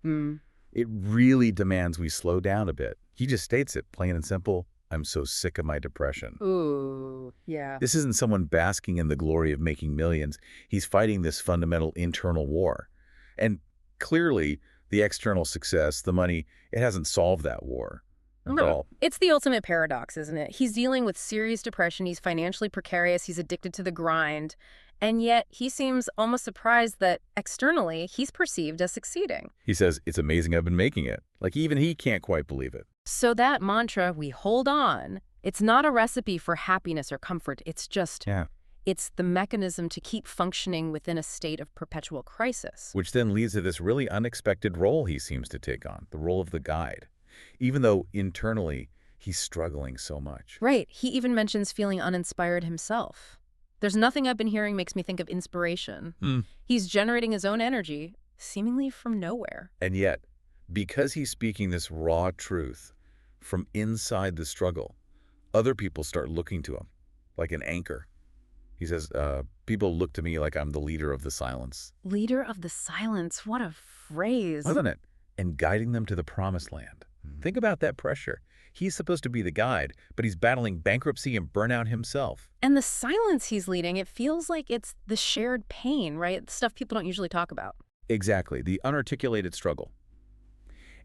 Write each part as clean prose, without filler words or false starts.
Mm. It really demands we slow down a bit. He just states it, plain and simple. I'm so sick of my depression. Ooh, yeah. This isn't someone basking in the glory of making millions. He's fighting this fundamental internal war. And clearly, the external success, the money, it hasn't solved that war. Not at No. all. It's the ultimate paradox, isn't it? He's dealing with serious depression, he's financially precarious, he's addicted to the grind, and yet he seems almost surprised that externally he's perceived as succeeding. He says, it's amazing I've been making it. Like even he can't quite believe it. So that mantra, we hold on, it's not a recipe for happiness or comfort, it's just, Yeah. it's the mechanism to keep functioning within a state of perpetual crisis. Which then leads to this really unexpected role he seems to take on, the role of the guide. Even though internally he's struggling so much. Right, he even mentions feeling uninspired himself. There's nothing I've been hearing makes me think of inspiration. He's generating his own energy, seemingly from nowhere. And yet, because he's speaking this raw truth from inside the struggle, other people start looking to him like an anchor. He says, people look to me like I'm the leader of the silence. Leader of the silence, what a phrase. Wasn't it? And guiding them to the promised land. Think about that pressure. He's supposed to be the guide, but he's battling bankruptcy and burnout himself. And the silence he's leading, it feels like it's the shared pain, right? The stuff people don't usually talk about. Exactly, the unarticulated struggle.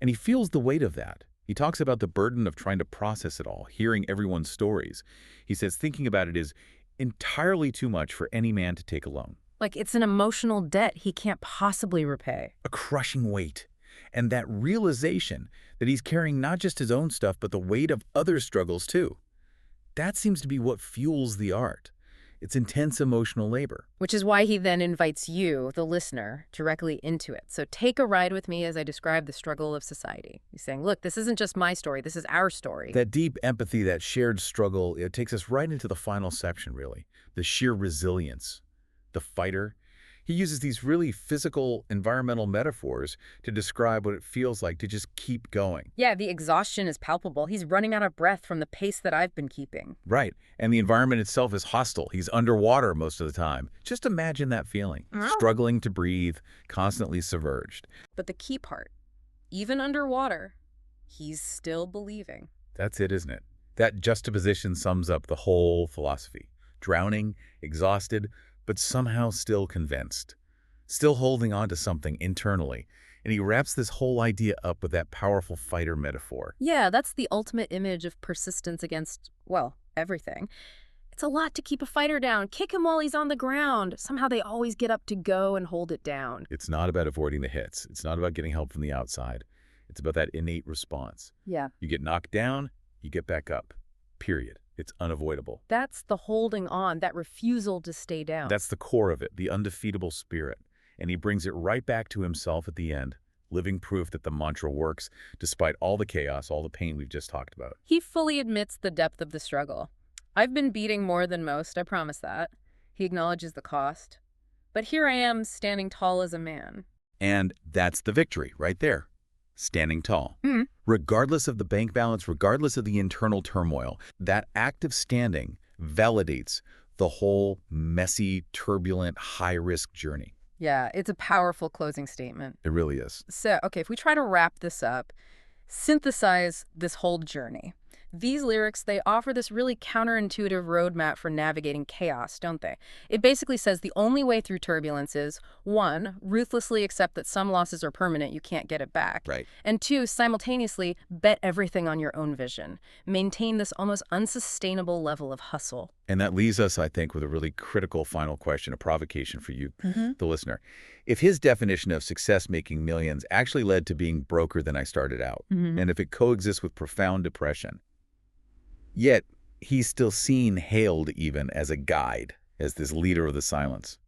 And he feels the weight of that. He talks about the burden of trying to process it all, hearing everyone's stories. He says thinking about it is entirely too much for any man to take alone. Like it's an emotional debt he can't possibly repay. A crushing weight. And that realization that he's carrying not just his own stuff, but the weight of other struggles too. That seems to be what fuels the art. It's intense emotional labor. Which is why he then invites you, the listener, directly into it. So take a ride with me as I describe the struggle of society. He's saying, look, this isn't just my story, this is our story. That deep empathy, that shared struggle, it takes us right into the final section, really. The sheer resilience. The fighter. He uses these really physical, environmental metaphors to describe what it feels like to just keep going. Yeah, the exhaustion is palpable. He's running out of breath from the pace that I've been keeping. Right. And the environment itself is hostile. He's underwater most of the time. Just imagine that feeling. Struggling to breathe, constantly submerged. But the key part, even underwater, he's still believing. That's it, isn't it? That juxtaposition sums up the whole philosophy. Drowning, exhausted, but somehow still convinced, still holding on to something internally. And he wraps this whole idea up with that powerful fighter metaphor. Yeah, that's the ultimate image of persistence against, well, everything. It's a lot to keep a fighter down. Kick him while he's on the ground. Somehow they always get up to go and hold it down. It's not about avoiding the hits. It's not about getting help from the outside. It's about that innate response. Yeah. You get knocked down, you get back up. Period. It's unavoidable. That's the holding on, that refusal to stay down. That's the core of it, the undefeatable spirit. And he brings it right back to himself at the end, living proof that the mantra works despite all the chaos, all the pain we've just talked about. He fully admits the depth of the struggle. I've been beating more than most, I promise that. He acknowledges the cost. But here I am, standing tall as a man. And that's the victory right there. Standing tall. Regardless of the bank balance, regardless of the internal turmoil, that act of standing validates the whole messy, turbulent, high-risk journey. Yeah, it's a powerful closing statement. It really is. So, okay, if we try to wrap this up, synthesize this whole journey. These lyrics, they offer this really counterintuitive roadmap for navigating chaos, don't they? It basically says the only way through turbulence is, 1, ruthlessly accept that some losses are permanent, you can't get it back. Right. And 2, simultaneously, bet everything on your own vision. Maintain this almost unsustainable level of hustle. And that leaves us, I think, with a really critical final question, a provocation for you, the listener. If his definition of success making millions actually led to being broker than I started out, and if it coexists with profound depression, yet he's still seen, hailed even as a guide, as this leader of the silence.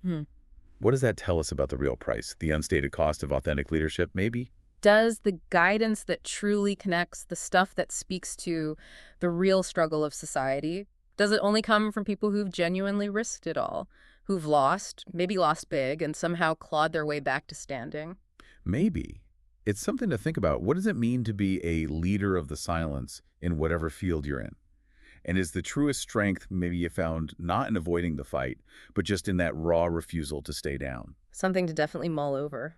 What does that tell us about the real price, the unstated cost of authentic leadership, maybe? Does the guidance that truly connects, the stuff that speaks to the real struggle of society, does it only come from people who've genuinely risked it all, who've lost, maybe lost big, and somehow clawed their way back to standing? Maybe. It's something to think about. What does it mean to be a leader of the silence in whatever field you're in? And is the truest strength maybe you found not in avoiding the fight, but just in that raw refusal to stay down? Something to definitely mull over.